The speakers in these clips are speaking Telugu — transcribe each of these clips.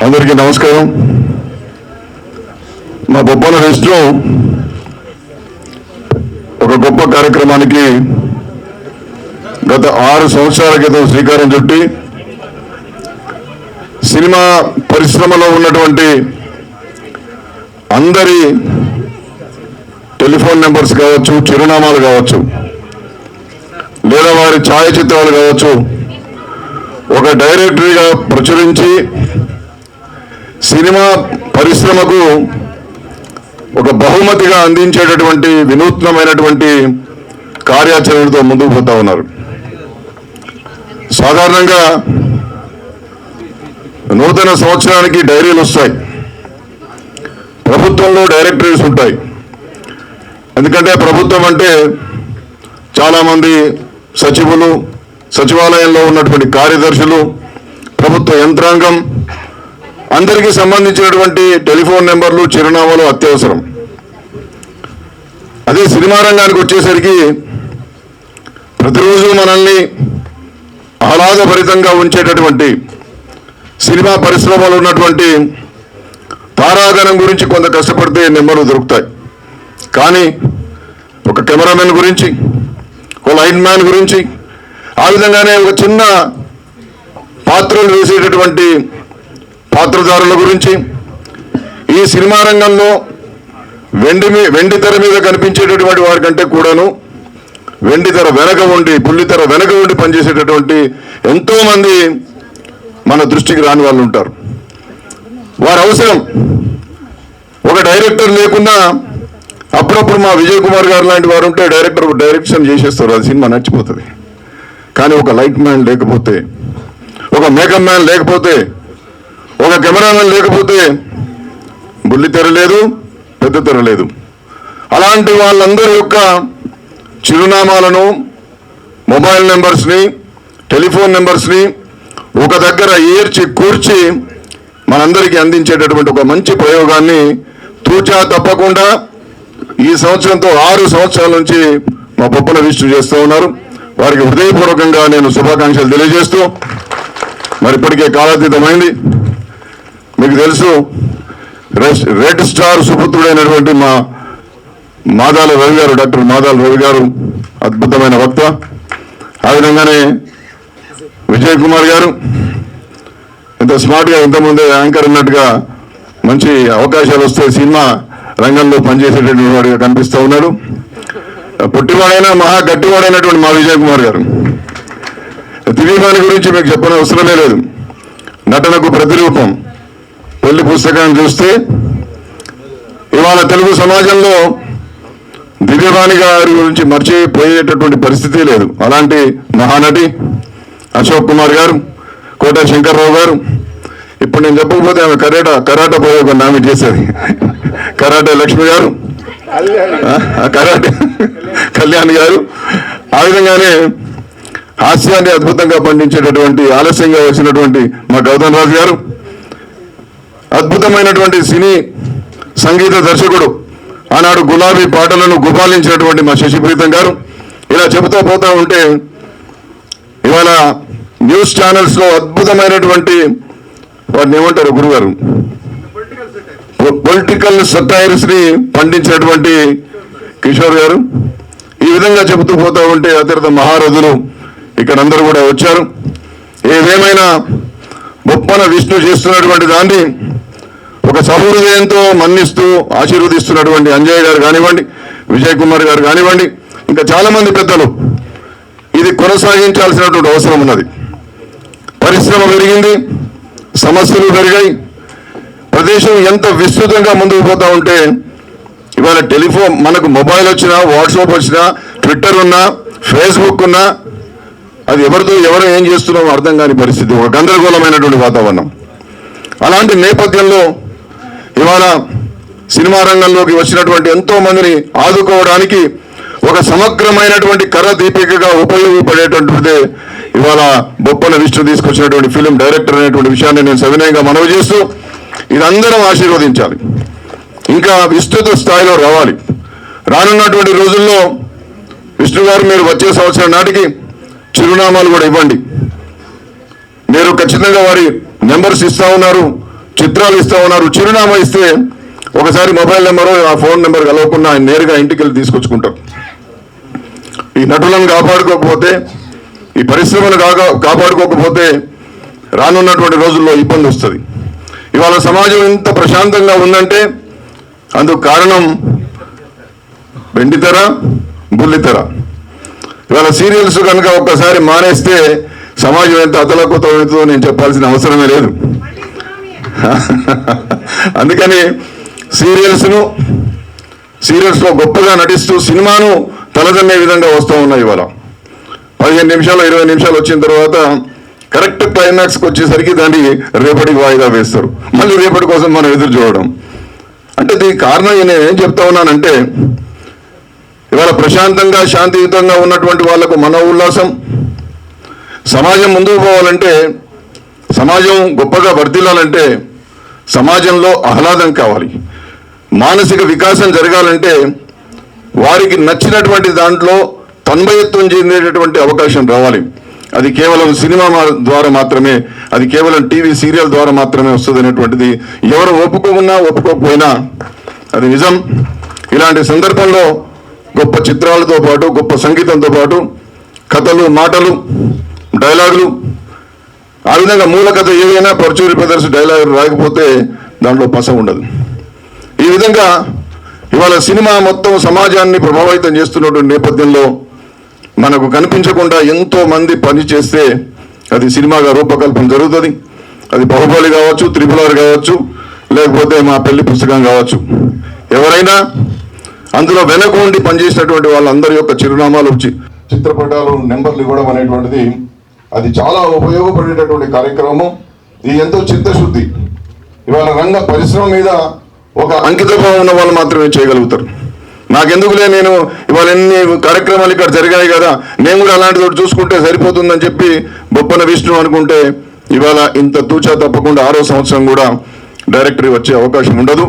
అందరికీ నమస్కారం. మా బొప్పన విష్ణు ఒక గొప్ప కార్యక్రమానికి గత 6 సంవత్సరాల క్రితం శ్రీకారం చుట్టి సినిమా పరిశ్రమలో ఉన్నటువంటి అందరి టెలిఫోన్ నెంబర్స్ కావచ్చు, చిరునామాలు కావచ్చు, లేదా వారి ఛాయాచిత్రాలు కావచ్చు, ఒక డైరెక్టరీగా ప్రచురించి సినిమా పరిశ్రమకు ఒక బహుమతిగా అందించేటటువంటి వినూత్నమైనటువంటి కార్యాచరణతో ముందుకు పోతా ఉన్నారు. సాధారణంగా నూతన సంవత్సరానికి డైరీలు వస్తాయి, ప్రభుత్వంలో డైరెక్టరీస్ ఉంటాయి. ఎందుకంటే ప్రభుత్వం అంటే చాలామంది సచివులు, సచివాలయంలో ఉన్నటువంటి కార్యదర్శులు, ప్రభుత్వ యంత్రాంగం అందరికీ సంబంధించినటువంటి టెలిఫోన్ నెంబర్లు, చిరునామాలు అత్యవసరం. అదే సినిమా రంగానికి వచ్చేసరికి ప్రతిరోజు మనల్ని ఆహ్లాదభరితంగా ఉంచేటటువంటి సినిమా పరిశ్రమలో ఉన్నటువంటి తారాగణం గురించి కొంత కష్టపడితే నెంబర్లు దొరుకుతాయి. కానీ ఒక కెమెరామెన్ గురించి, ఒక లైన్ మ్యాన్ గురించి, ఆ విధంగానే ఒక చిన్న పాత్రలు వేసేటటువంటి పాత్రధారుల గురించి, ఈ సినిమా రంగంలో వెండి తెర మీద కనిపించేటటువంటి వారి కంటే కూడాను వెండి తెర వెనక ఉండి, బుల్లితెర వెనక ఉండి పనిచేసేటటువంటి ఎంతోమంది మన దృష్టికి రాని వాళ్ళు ఉంటారు. వారి అవసరం. ఒక డైరెక్టర్ లేకున్నా అప్పుడప్పుడు మా విజయ్ కుమార్ గారు లాంటి వారు ఉంటే డైరెక్షన్ చేసేస్తారు, అది సినిమా నచ్చిపోతుంది. కానీ ఒక లైట్ మ్యాన్ లేకపోతే, ఒక మేకప్ మ్యాన్ లేకపోతే, ఒక కెమెరామెన్ లేకపోతే బుల్లి తెర లేదు, పెద్ద తెర లేదు. అలాంటి వాళ్ళందరి యొక్క చిరునామాలను, మొబైల్ నెంబర్స్ని, టెలిఫోన్ నెంబర్స్ని ఒక దగ్గర ఏర్చి కూర్చి మనందరికీ అందించేటటువంటి ఒక మంచి ప్రయోగాన్ని తూచా తప్పకుండా ఈ సంవత్సరంతో 6 సంవత్సరాల నుంచి మా బొప్పన విష్ణు చేస్తూ ఉన్నారు. వారికి హృదయపూర్వకంగా నేను శుభాకాంక్షలు తెలియజేస్తూ, మరి ఇప్పటికే కాలాతీతమైంది. మీకు తెలుసు, రెడ్ స్టార్ సుపుత్రుడైనటువంటి మా మాదాల రవి గారు, డాక్టర్ మాదాల రవి గారు అద్భుతమైన వక్త. ఆ విధంగానే విజయ్ కుమార్ గారు ఇంత స్మార్ట్గా, ఇంతకుముందే యాంకర్ అన్నట్టుగా మంచి అవకాశాలు వస్తే సినిమా రంగంలో పనిచేసేటటువంటి వాడిగా కనిపిస్తూ ఉన్నాడు. పుట్టివాడైనా మహా గట్టివాడైనటువంటి మా విజయ్ కుమార్ గారు. దివ్యవాణి గురించి మీకు చెప్పని అవసరమే లేదు. నటనకు ప్రతిరూపం. పెళ్లి పుస్తకాన్ని చూస్తే ఇవాళ తెలుగు సమాజంలో దివ్యవాణి గారి గురించి మర్చిపోయేటటువంటి పరిస్థితి లేదు. అలాంటి మహానటి అశోక్ కుమార్ గారు, కోట శంకర్రావు గారు. ఇప్పుడు నేను చెప్పకపోతే ఆమె కరాటే ప్రయోగం ఆమె చేసేది. కరాటే లక్ష్మి గారు, కరాటే కళ్యాణ్ గారు. ఆ విధంగానే హాస్యాన్ని అద్భుతంగా పండించేటటువంటి, ఆలస్యంగా వచ్చినటువంటి మా గౌతమ్ రాజు గారు, అద్భుతమైనటువంటి సినీ సంగీత దర్శకుడు, ఆనాడు గులాబీ పాటలను గుబాలించినటువంటి మా శశిప్రీతం గారు. ఇలా చెబుతూ పోతా ఉంటే ఇవాళ న్యూస్ ఛానల్స్లో అద్భుతమైనటువంటి వాటిని ఏమంటారు గురుగారు, పొలిటికల్ సటైర్స్ని పండించినటువంటి కిషోర్ గారు. ఈ విధంగా చెబుతూ పోతా ఉంటే అత్యంత మహారథులు ఇక్కడ అందరూ కూడా వచ్చారు. ఏదేమైనా బొప్పన విష్ణు చేస్తున్నటువంటి దాన్ని ఒక సహృదయంతో మన్నిస్తూ ఆశీర్వదిస్తున్నటువంటి అంజయ్ గారు కానివ్వండి, విజయ్ కుమార్ గారు కానివ్వండి, ఇంకా చాలామంది పెద్దలు ఇది కొనసాగించాల్సినటువంటి అవసరం ఉన్నది. పరిశ్రమ పెరిగింది, సమస్యలు పెరిగాయి, ప్రదేశం ఎంత విస్తృతంగా ముందుకు పోతా ఉంటే ఇవాళ టెలిఫోన్, మనకు మొబైల్ వచ్చినా, వాట్సాప్ వచ్చినా, ట్విట్టర్ ఉన్నా, ఫేస్బుక్ ఉన్నా, అది ఎవరు ఏం చేస్తున్నామో అర్థం కాని పరిస్థితి, ఒక గందరగోళమైనటువంటి వాతావరణం. అలాంటి నేపథ్యంలో ఇవాళ సినిమా రంగంలోకి వచ్చినటువంటి ఎంతో మందిని ఆదుకోవడానికి ఒక సమగ్రమైనటువంటి కర దీపికగా ఉపయోగపడేటటువంటిదే ఇవాళ బొప్పన విష్ణు తీసుకొచ్చినటువంటి ఫిలిం డైరెక్టర్ అనేటువంటి విషయాన్ని నేను సవినయంగా మనవి చేస్తూ, ఇదందరం ఆశీర్వదించాలి, ఇంకా విస్తృత స్థాయిలో రావాలి. రానున్నటువంటి రోజుల్లో విష్ణు గారు, మీరు వచ్చే సంవత్సరం నాటికి చిరునామాలు కూడా ఇవ్వండి. మీరు ఖచ్చితంగా వారి నెంబర్స్ ఇస్తా ఉన్నారు, చిత్రాలు ఇస్తూ ఉన్నారు. చిరునామా ఇస్తే ఒకసారి మొబైల్ నెంబరు ఆ ఫోన్ నెంబర్ కలవకుండా ఆయన నేరుగా ఇంటికి వెళ్ళి తీసుకొచ్చుకుంటారు. ఈ నటులను కాపాడుకోకపోతే, ఈ పరిశ్రమను కాపాడుకోకపోతే రానున్నటువంటి రోజుల్లో ఇబ్బంది వస్తుంది. ఇవాళ సమాజం ఇంత ప్రశాంతంగా ఉందంటే అందుకు కారణం వెండితెర, బుల్లితెర. ఇవాళ సీరియల్స్ కనుక ఒక్కసారి మానేస్తే సమాజం ఎంత అతలకుతమవుతుందో నేను చెప్పాల్సిన అవసరమే లేదు. అందుకని సీరియల్స్లో గొప్పగా నటిస్తూ సినిమాను తలదన్నే విధంగా వస్తూ ఉన్నాయి. ఇవాళ 15 నిమిషాలు 20 నిమిషాలు వచ్చిన తర్వాత కరెక్ట్ క్లైమాక్స్కి వచ్చేసరికి దాన్ని రేపటికి వాయిదా వేస్తారు. మళ్ళీ రేపటి కోసం మనం ఎదురు చూడడం. అంటే దీనికి కారణం నేను ఏం చెప్తా ఉన్నానంటే, ఇవాళ ప్రశాంతంగా శాంతియుతంగా ఉన్నటువంటి వాళ్లకు మన ఉల్లాసం, సమాజం ముందుకు పోవాలంటే, సమాజం గొప్పగా వర్ధిల్లాలంటే సమాజంలో ఆహ్లాదం కావాలి. మానసిక వికాసం జరగాలంటే వారికి నచ్చినటువంటి దాంట్లో తన్మయత్వం చెందేటటువంటి అవకాశం రావాలి. అది కేవలం సినిమా ద్వారా మాత్రమే, అది కేవలం టీవీ సీరియల్ ద్వారా మాత్రమే వస్తుంది అనేటువంటిది ఎవరు ఒప్పుకోకున్నా ఒప్పుకోకపోయినా అది నిజం. ఇలాంటి సందర్భంలో గొప్ప చిత్రాలతో పాటు, గొప్ప సంగీతంతో పాటు కథలు, మాటలు, డైలాగులు, ఆ విధంగా మూల కథ ఏదైనా పరుచూరి బ్రదర్స్ డైలాగులు రాకపోతే దాంట్లో పస ఉండదు. ఈ విధంగా ఇవాళ సినిమా మొత్తం సమాజాన్ని ప్రభావితం చేస్తున్నటువంటి నేపథ్యంలో మనకు కనిపించకుండా ఎంతో మంది పని చేస్తే అది సినిమాగా రూపకల్పన జరుగుతుంది. అది బాహుబలి కావచ్చు, త్రిపులార్ కావచ్చు, లేకపోతే మా పెళ్లి పుస్తకం కావచ్చు. ఎవరైనా అందులో వెనక ఉండి పనిచేసినటువంటి వాళ్ళందరి యొక్క చిరునామాలు, చిత్రపటాలు, నెంబర్లు ఇవ్వడం అనేటువంటిది అది చాలా ఉపయోగపడేటటువంటి కార్యక్రమం. ఇది ఎంతో చిత్తశుద్ధి. ఇవాళ రంగ పరిశ్రమ మీద ఒక అంకితభావం ఉన్న వాళ్ళు మాత్రమే చేయగలుగుతారు. నాకెందుకులే, నేను ఇవాళ ఎన్ని కార్యక్రమాలు ఇక్కడ జరిగాయి కదా, నేను కూడా అలాంటిది ఒకటి చూసుకుంటే సరిపోతుందని చెప్పి బొప్పన విష్ణు అనుకుంటే ఇవాళ ఇంత తూచా తప్పకుండా 6వ సంవత్సరం కూడా డైరెక్టరీ వచ్చే అవకాశం ఉండదు.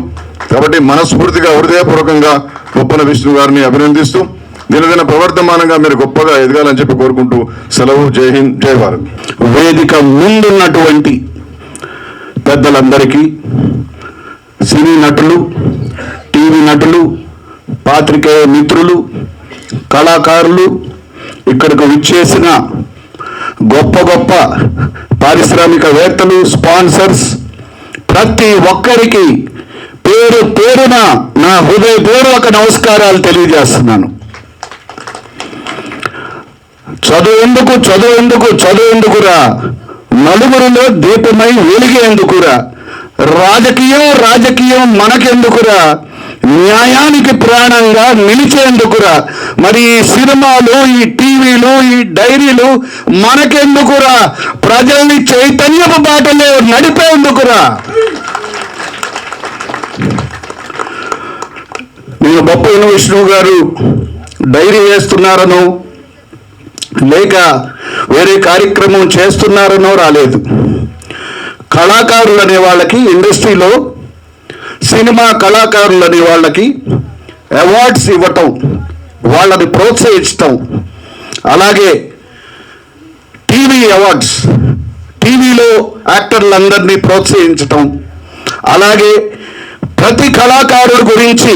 కాబట్టి మనస్ఫూర్తిగా హృదయపూర్వకంగా బొప్పన విష్ణు గారిని అభినందిస్తూ దినదిన ప్రవర్తమానంగా మీరు గొప్పగా ఎదగాలని చెప్పి కోరుకుంటూ సెలవు. జై హింద్, జై భారత్. వేదిక ముందున్నటువంటి పెద్దలందరికీ, సినీ నటులు, టీవీ నటులు, పాత్రికేయ మిత్రులు, కళాకారులు, ఇక్కడికి విచ్చేసిన గొప్ప గొప్ప పారిశ్రామికవేత్తలు, స్పాన్సర్స్, ప్రతి ఒక్కరికి పేరు పేరున నా హృదయపూర్వక నమస్కారాలు తెలియజేస్తున్నాను. చదువెందుకురా, నలుగురిలో దీపమై వెలిగేందుకురా, రాజకీయం మనకెందుకురా, న్యాయానికి ప్రాణంగా నిలిచేందుకురా, మరి ఈ సినిమాలు, ఈ టీవీలు, ఈ డైరీలు మనకెందుకురా, ప్రజల్ని చైతన్యపు బాటలో నడిపేందుకురా. నేను బొప్పన విష్ణు గారు డైరీ వేస్తున్నారనో లేక వేరే కార్యక్రమం చేస్తున్నారనో రాలేదు. కళాకారులు అనే వాళ్ళకి, ఇండస్ట్రీలో సినిమా కళాకారులు అనే వాళ్ళకి అవార్డ్స్ ఇవ్వటం, వాళ్ళని ప్రోత్సహించటం, అలాగే టీవీ అవార్డ్స్, టీవీలో యాక్టర్లందరినీ ప్రోత్సహించటం, అలాగే ప్రతి కళాకారుడి గురించి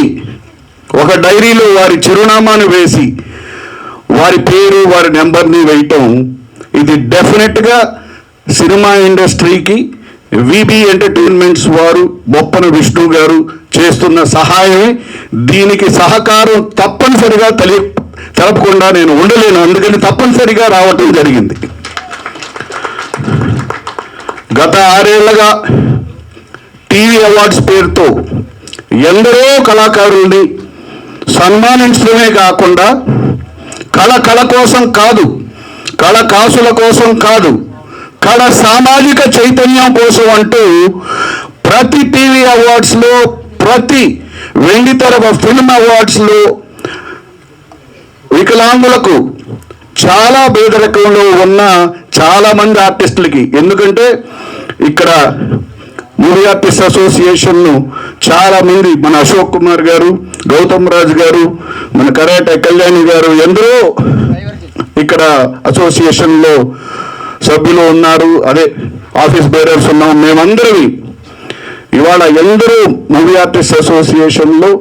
ఒక డైరీలో వారి చిరునామాను వేసి వారి పేరు, వారి నెంబర్ని వేయటం, ఇది డెఫినెట్గా సినిమా ఇండస్ట్రీకి విబి ఎంటర్టైన్మెంట్స్ వారు, బొప్పన విష్ణు గారు చేస్తున్న సహాయమే. దీనికి సహకారం తప్పనిసరిగా తెలపకుండా నేను ఉండలేను. అందుకని తప్పనిసరిగా రావటం జరిగింది. గత 6 ఏళ్లుగా టీవీ అవార్డ్స్ పేరుతో ఎందరో కళాకారుల్ని సన్మానించడమే కాకుండా కళ కోసం కాదు, కళ కాసుల కోసం కాదు, కళ సామాజిక చైతన్యం కోసం అంటూ ప్రతి టీవీ అవార్డ్స్లో, ప్రతి వెండితెర ఫిల్మ్ అవార్డ్స్లో వికలాంగులకు, చాలా పేదరికంలో ఉన్న చాలామంది ఆర్టిస్టులకి, ఎందుకంటే ఇక్కడ మూవీ ఆర్టిస్ట్ అసోసియేషన్ను చాలామంది, మన అశోక్ కుమార్ గారు, గౌతమ్ రాజు గారు, మన కరాటే కళ్యాణి గారు, ఎందరో ఇక్కడ అసోసియేషన్లో సభ్యులు ఉన్నారు. అదే ఆఫీస్ బేరర్స్ ఉన్నాం. మేమందరం ఇవాళ ఎందరో మూవీ ఆర్టిస్ట్ అసోసియేషన్లో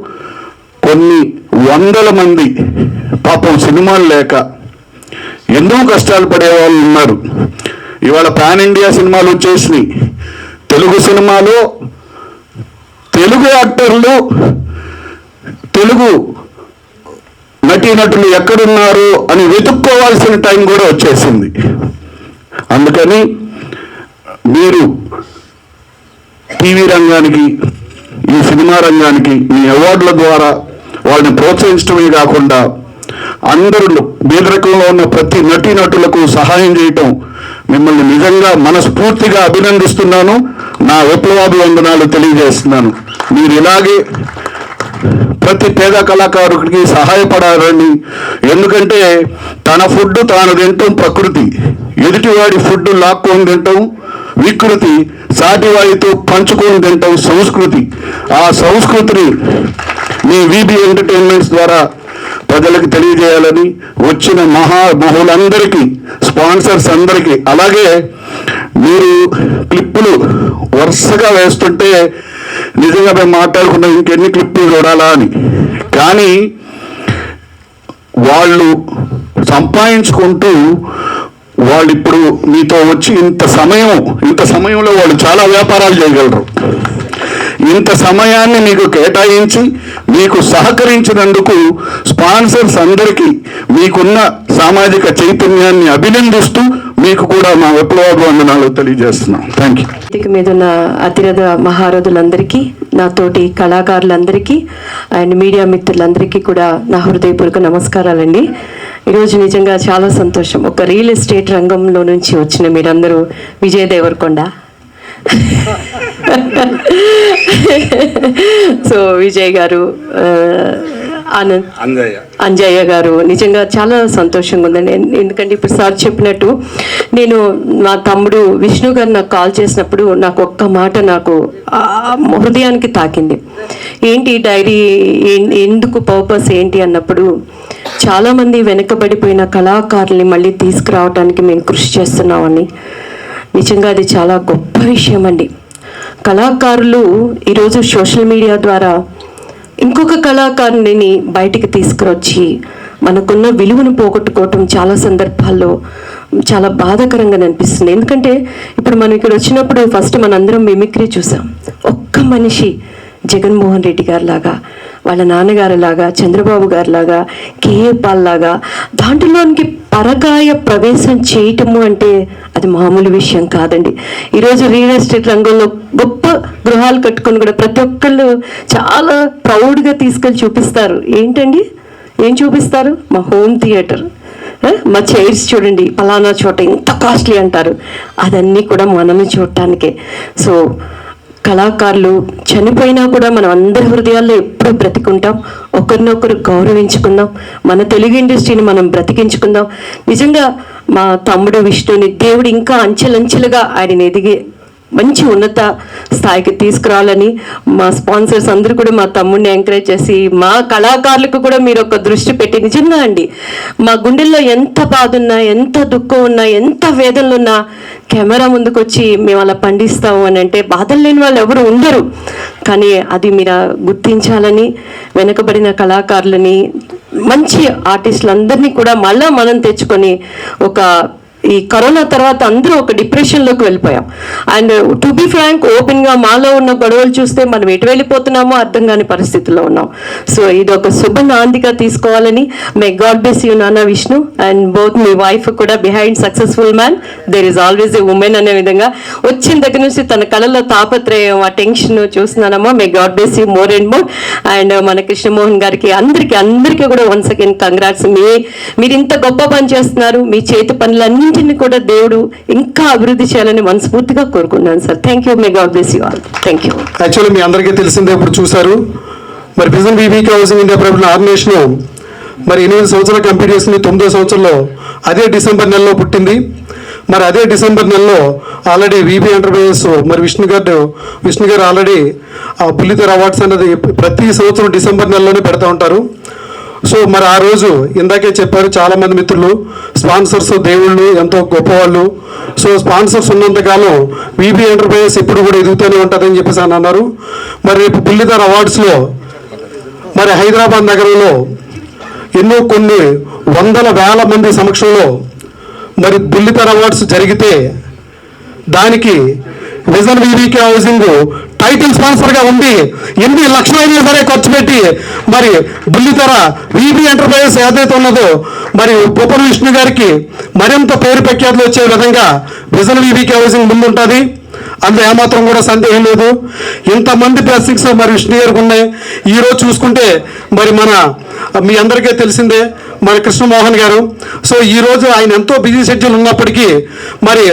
కొన్ని వందల మంది పాపం సినిమాలు లేక ఎన్నో కష్టాలు పడే వాళ్ళు ఉన్నారు. ఇవాళ పాన్ ఇండియా సినిమాలు వచ్చేసినాయి. తెలుగు సినిమాలో తెలుగు యాక్టర్లు, తెలుగు నటీనటులు ఎక్కడున్నారు అని వెతుక్కోవాల్సిన టైం కూడా వచ్చేసింది. అందుకని మీరు టీవీ రంగానికి, ఈ సినిమా రంగానికి మీ అవార్డుల ద్వారా వాళ్ళని ప్రోత్సహించడమే కాకుండా అందరూ బీదరికంలో ఉన్న ప్రతి నటీనటులకు సహాయం చేయటం మిమ్మల్ని నిజంగా మనస్ఫూర్తిగా అభినందిస్తున్నాను. నా విప్లవాభివందనాలు తెలియజేస్తున్నాను. మీరు ఇలాగే ప్రతి పేద కళాకారుడికి సహాయపడాలని. ఎందుకంటే తన ఫుడ్ తాను తింటాం ప్రకృతి, ఎదుటివాడి ఫుడ్ లాక్కొని తింటాం వికృతి, సాటివాడితో పంచుకొని తింటాం సంస్కృతి. ఆ సంస్కృతిని మీ వీబీ ఎంటర్టైన్మెంట్స్ ద్వారా ప్రజలకు తెలియజేయాలని వచ్చిన మహులందరికీ, స్పాన్సర్స్ అందరికీ, అలాగే మీరు క్లిప్పులు వరుసగా వేస్తుంటే నిజంగా మేము మాట్లాడుకున్నాం ఇంకెన్ని క్లిప్పులు చూడాలా అని. కానీ వాళ్ళు సంపాదించుకుంటూ వాళ్ళు ఇప్పుడు మీతో వచ్చి ఇంత సమయంలో వాళ్ళు చాలా వ్యాపారాలు చేయగలరు. ఇంత సమయాన్ని మీకు కేటాయించి మీకు సహకరించినందుకు స్పాన్సర్స్ అందరికీ మీకున్న సామాజిక చైతన్యాన్ని అభినందిస్తూ మీకు కూడా మా విప్లవాభివందనాలు తెలియజేస్తున్నాం. Thank you. వేదిక మీద ఉన్న అతిరథ మహారథులందరికీ, నాతోటి కళాకారులందరికీ అండ్ మీడియా మిత్రులందరికీ కూడా నా హృదయపూర్వక నమస్కారాలండి. ఈరోజు నిజంగా చాలా సంతోషం. ఒక రియల్ ఎస్టేట్ రంగంలో నుంచి వచ్చిన మీరందరూ విజయ్ దేవరకొండ, సో విజయ్ గారు, అంజయ్య గారు, నిజంగా చాలా సంతోషంగా ఉందండి. ఎందుకంటే ఇప్పుడు సార్ చెప్పినట్టు నేను మా తమ్ముడు విష్ణు గారు నాకు కాల్ చేసినప్పుడు నాకు ఒక్క మాట నాకు హృదయానికి తాకింది. ఏంటి డైరీ, ఎందుకు పర్పస్ ఏంటి అన్నప్పుడు, చాలామంది వెనకబడిపోయిన కళాకారుల్ని మళ్ళీ తీసుకురావడానికి మేము కృషి చేస్తున్నామని. నిజంగా అది చాలా గొప్ప విషయం అండి. కళాకారులు ఈరోజు సోషల్ మీడియా ద్వారా ఇంకొక కళాకారుని బయటికి తీసుకురొచ్చి మనకున్న విలువను పోగొట్టుకోవటం చాలా సందర్భాల్లో చాలా బాధాకరంగా అనిపిస్తుంది. ఎందుకంటే ఇప్పుడు మనం ఇక్కడ వచ్చినప్పుడు ఫస్ట్ మనందరం మిమిక్రీ చూసాం. ఒక్క మనిషి జగన్మోహన్ రెడ్డి గారి లాగా, వాళ్ళ నాన్నగారి లాగా, చంద్రబాబు గారి లాగా, కేఏ పాల్ లాగా దాంట్లోనికి పరకాయ ప్రవేశం చేయటము అంటే అది మామూలు విషయం కాదండి. ఈరోజు రియల్ ఎస్టేట్ రంగంలో గొప్ప గృహాలు కట్టుకొని కూడా ప్రతి ఒక్కళ్ళు చాలా ప్రౌడ్గా తీసుకెళ్ళి చూపిస్తారు. ఏంటండి, ఏం చూపిస్తారు? మా హోమ్ థియేటర్, మా చైర్స్ చూడండి పలానా చోట ఇంత కాస్ట్లీ అంటారు. అదన్నీ కూడా మనల్ని చూడటానికే. సో కళాకారులు చనిపోయినా కూడా మనం అందరి హృదయాల్లో ఎప్పుడూ బ్రతికుంటాం. ఒకరినొకరు గౌరవించుకుందాం, మన తెలుగు ఇండస్ట్రీని మనం బ్రతికించుకుందాం. నిజంగా మా తమ్ముడు విష్ణుని దేవుడు ఇంకా అంచెలంచెలుగా ఆయన ఎదిగి మంచి ఉన్నత స్థాయికి తీసుకురావాలని మా స్పాన్సర్స్ అందరూ కూడా మా తమ్ముడిని ఎంకరేజ్ చేసి, మా కళాకారులకు కూడా మీరు ఒక దృష్టి పెట్టి, నిజంగా అండి మా గుండెల్లో ఎంత బాధ ఉన్నా, ఎంత దుఃఖం ఉన్నా, ఎంత వేదనలు ఉన్నా కెమెరా ముందుకు వచ్చి మేము అలా పండిస్తాము అని అంటే బాధలు లేని వాళ్ళు ఎవరు ఉండరు. కానీ అది మీరు గుర్తించాలని, వెనుకబడిన కళాకారులని, మంచి ఆర్టిస్టులందరినీ కూడా మళ్ళీ మనం తెచ్చుకొని ఒక ఈ కరోనా తర్వాత అందరూ ఒక డిప్రెషన్లోకి వెళ్ళిపోయాం. అండ్ టు బి ఫ్రాంక్, ఓపెన్గా మాలో ఉన్న గొడవలు చూస్తే మనం ఎటు వెళ్ళిపోతున్నామో అర్థం కాని పరిస్థితుల్లో ఉన్నాం. సో ఇది ఒక శుభ నాందిగా తీసుకోవాలని, మే గాడ్ బ్లెస్ యూ నాన్న విష్ణు అండ్ బోత్ మీ వైఫ్ కూడా. Behind successful man there is always a woman అనే విధంగా వచ్చిన దగ్గర నుంచి తన కళలో తాపత్రయం, ఆ టెన్షన్ చూస్తున్నానమ్మా. May god bless you more and more. And మన కృష్ణమోహన్ గారికి అందరికీ కూడా వన్స్ అగైన్ కంగ్రాట్స్. మీరు ఇంత గొప్ప పని చేస్తున్నారు. మీ చేతి పనులన్నీ కూడా దేవుడు ఇంకా అభివృద్ధి చేయాలని మనస్ఫూర్తిగా కోరుకున్నాను sir. Thank you. May god bless you all. Thank you. Actually మీ అందరికీ తెలిసిందే, ఇప్పుడు చూశారు మరి vision BBK housing India private organization మరి 8 సంవత్సరాలు కంప్లీట్ చేసింది. 9వ సంవత్సరంలో అదే డిసెంబర్ నెలలో పుట్టింది. మరి అదే డిసెంబర్ నెలలో ఆల్రెడీ వీబీ ఎంటర్ప్రైజెస్ మరి విష్ణు గారు ఆల్రెడీ బుల్లితెర అవార్డ్స్ అనేది ప్రతి సంవత్సరం డిసెంబర్ నెలలోనే పెడతా ఉంటారు. సో మరి ఆ రోజు ఇందాకే చెప్పారు చాలామంది మిత్రులు, స్పాన్సర్స్ దేవుళ్ళు ఎంతో గొప్పవాళ్ళు. సో స్పాన్సర్స్ ఉన్నంతకాలం వీబీ ఎంటర్ప్రైజెస్ ఎప్పుడు కూడా ఎదుగుతూనే ఉంటుందని చెప్పేసి అని అన్నారు. మరి రేపు బుల్లిధర్ అవార్డ్స్లో మరి హైదరాబాద్ నగరంలో ఎన్నో కొన్ని వందల వేల మంది సమక్షంలో మరి బుల్లిధర్ అవార్డ్స్ జరిగితే దానికి విజన్ వీవీకే హౌసింగ్ టైటిల్ స్పాన్సర్గా ఉండి 8 లక్షలైనా సరే ఖర్చు పెట్టి మరి బుల్లితెర వీబీ ఎంటర్ప్రైజెస్ ఏదైతే ఉన్నదో మరి బొప్పన విష్ణు గారికి మరింత పేరు ప్రఖ్యాతులు వచ్చే విధంగా విజన్ వీవీకే హౌసింగ్ ముందుంటుంది. అందులో ఏమాత్రం కూడా సందేహం లేదు. ఇంతమంది బ్లెస్సింగ్స్ మరి విష్ణు గారికి ఉన్నాయి. ఈరోజు చూసుకుంటే మరి మీ అందరికీ తెలిసిందే మన కృష్ణమోహన్ గారు. సో ఈరోజు ఆయన ఎంతో బిజీ షెడ్యూల్ ఉన్నప్పటికీ మరి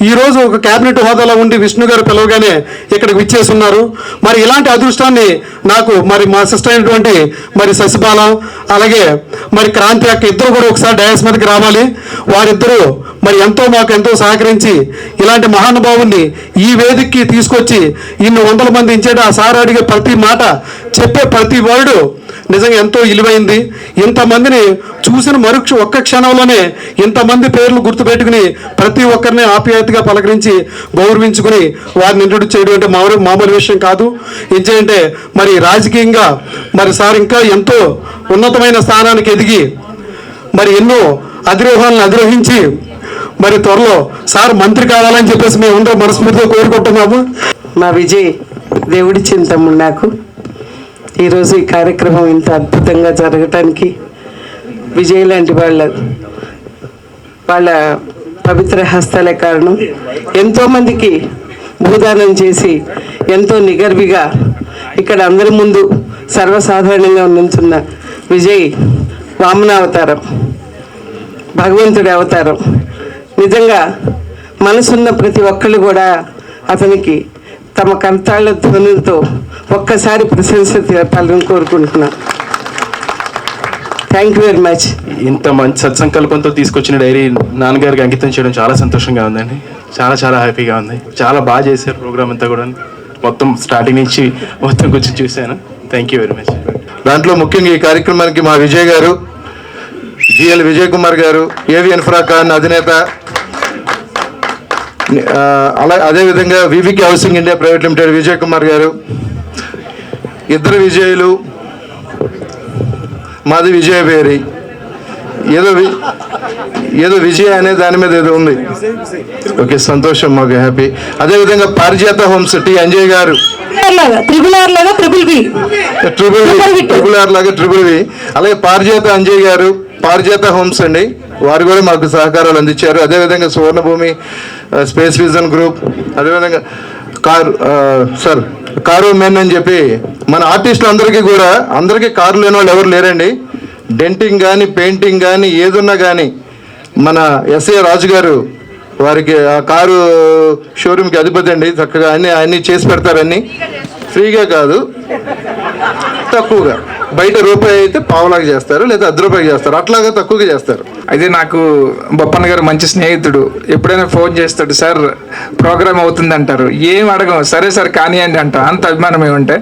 ఈరోజు ఒక క్యాబినెట్ హోదాలో ఉండి విష్ణు గారు పిలవగానే ఇక్కడికి విచ్చేసి ఉన్నారు. మరి ఇలాంటి అదృష్టాన్ని నాకు మరి మా సిస్టర్ అయినటువంటి మరి శశిబాల అలాగే మరి క్రాంతి అక్క ఇద్దరు కూడా ఒకసారి డయాస్ మీదకి రావాలి. వారిద్దరూ మరి మాకు ఎంతో సహకరించి ఇలాంటి మహానుభావుల్ని ఈ వేదికకి తీసుకొచ్చి ఇన్ని వందల మంది ఇచ్చేట ఆ సార్ అడిగే ప్రతి మాట చెప్పే ప్రతి వర్డు నిజంగా ఎంతో విలువైంది. ఇంతమందిని చూసిన ఒక్క క్షణంలోనే ఇంతమంది పేర్లు గుర్తుపెట్టుకుని ప్రతి ఒక్కరిని ఆప్యాయతగా పలకరించి గౌరవించుకుని వారిని ఇంట్రొడ్యూస్ చేయడం అంటే మామూలు విషయం కాదు. ఏంటంటే మరి రాజకీయంగా మరి సార్ ఇంకా ఎంతో ఉన్నతమైన స్థానానికి ఎదిగి మరి ఎన్నో అధిరోహాలను అధిరోహించి మరి త్వరలో సార్ మంత్రి కావాలని చెప్పేసి మేము అందరూ మనస్ఫూర్తిగా కోరుకుంటున్నాము. మా విజయ్ దేవుడిచ్చిన తమ్ముడు నాకు. ఈరోజు ఈ కార్యక్రమం ఇంత అద్భుతంగా జరగటానికి విజయ్ లాంటి వాళ్ళ పవిత్ర హస్తాలే కారణం. ఎంతోమందికి భూదానం చేసి ఎంతో నిగర్విగా ఇక్కడ అందరి ముందు సర్వసాధారణంగా నిల్చున్న విజయ్ వామన అవతారం, భగవంతుడి అవతారం. నిజంగా మనసున్న ప్రతి ఒక్కళ్ళు కూడా అతనికి తమ కర్తాళ్ళ ధ్వనులతో ఒక్కసారి ప్రశంస తెలపాలని కోరుకుంటున్నా. Thank you very much. ఇంత మంచి సత్సంకల్పంతో తీసుకొచ్చిన డైరీ నాన్నగారికి అంకితం చేయడం చాలా సంతోషంగా ఉందండి. చాలా చాలా హ్యాపీగా ఉంది. చాలా బాగా చేశారు ప్రోగ్రామ్ అంతా కూడా. మొత్తం స్టార్టింగ్ నుంచి మొత్తం కూర్చొని చూశాను. Thank you very much. దాంట్లో ముఖ్యంగా ఈ కార్యక్రమానికి మా విజయ్ గారు, జిఎల్ విజయ్ కుమార్ గారు, ఏవి ఇన్ఫ్రాకాన్ అధినేత, అదేవిధంగా VVK housing India private limited Vijay Kumar గారు, ఇద్దరు విజయులు, మాది విజయ పేరి, ఏదో విజయ అనే దాని మీద ఏదో ఉంది. ఓకే, సంతోషం, మాకు హ్యాపీ. అదేవిధంగా పారిజాత హోమ్స్ టి అంజయ్ గారు, ట్రిపుల్ ఆర్ లాగా ట్రిపుల్ వి, అలాగే పారిజాత అంజయ్ గారు, పారిజాత హోమ్స్ అండి, వారు కూడా మాకు సహకారాలు అందించారు. అదేవిధంగా సువర్ణభూమి స్పేస్ విజన్ గ్రూప్, అదేవిధంగా కారు మెన్ అని చెప్పి మన ఆర్టిస్టులు అందరికీ కారు లేని వాళ్ళు ఎవరు లేరండి. డెంటింగ్ కానీ పెయింటింగ్ కానీ ఏదున్నా కానీ మన ఎస్ఏ రాజు గారు వారికి ఆ కారు షోరూమ్కి అధిపతి అండి. చక్కగా అన్నీ చేసి పెడతారని, ఫ్రీగా కాదు, తక్కువగా. బయట రూపాయి అయితే పావులాగా చేస్తారు, లేదా ₹10 చేస్తారు, అట్లాగా తక్కువగా చేస్తారు. అయితే నాకు బొప్పన్న గారు మంచి స్నేహితుడు. ఎప్పుడైనా ఫోన్ చేస్తాడు, సార్ ప్రోగ్రామ్ అవుతుంది అంటారు, ఏం అడగం, సరే సార్ కానివ్వండి అంట. అంత అభిమానం ఏమంటే